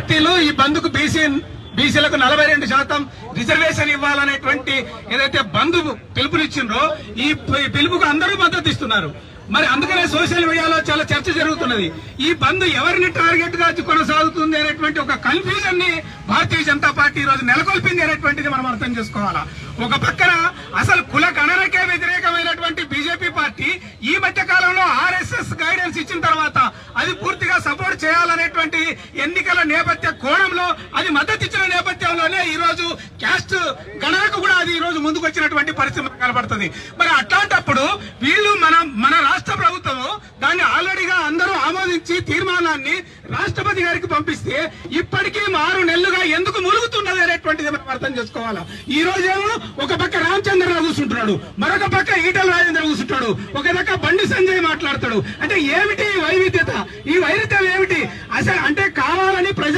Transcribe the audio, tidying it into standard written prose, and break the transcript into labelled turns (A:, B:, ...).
A: పార్టీలు ఈ బంద్కు బీసీలకు 42% రిజర్వేషన్ ఇవ్వాలనేటువంటి ఏదైతే బంద్ పిలుపునిచ్చిండ్రో ఈ పిలుపుకు అందరూ మద్దతు ఇస్తున్నారు. మరి అందుకనే సోషల్ మీడియాలో చాలా చర్చ జరుగుతున్నది. ఈ బంద్ ఎవరిని టార్గెట్ గా కొనసాగుతుంది అనేటువంటి ఒక కన్ఫ్యూజన్ ని భారతీయ జనతా పార్టీ ఈ రోజు నెలకొల్పింది అనేటువంటిది మనం అర్థం చేసుకోవాలా. ఒక పక్కన అసలు కుల గణనకే వ్యతిరేకమైనటువంటి బీజేపీ పార్టీ ఈ మధ్య కాలంలో ఆర్ఎస్ఎస్ గైడెన్స్ ఇచ్చిన తర్వాత అది పూర్తిగా సపోర్ట్ చేయాలనేటువంటి ఎన్నికల నేపథ్య కోణంలో అది మద్దతు ఇచ్చిన నేపథ్యంలోనే ఈ రోజు క్యాస్ట్ గణనకు కూడా అది ఈ రోజు ముందుకు వచ్చినటువంటి పరిస్థితి కనబడుతుంది. మరి అట్లాంటప్పుడు వీళ్ళు మన రాష్ట్ర ప్రభుత్వం దాన్ని ఆల్రెడీగా అందరూ ఆమోదించి తీర్మానాన్ని రాష్ట్రపతి గారికి పంపిస్తే ఇప్పటికీ 6 నెలలుగా ఎందుకు మురుగుతున్నది అనేటువంటిది మనం అర్థం చేసుకోవాలా. ఈ రోజేమో ఒక పక్క రామచంద్రరావు కూర్చుంటున్నాడు, మరొక పక్క ఈటల రాజేంద్ర కూర్చుంటాడు, ఒక పక్క బండి సంజయ్ మాట్లాడతాడు. అంటే ఏమిటి ఈ వైవిధ్యత? ఈ వైరుధ్యం ఏమిటి అసలు? అంటే కావాలని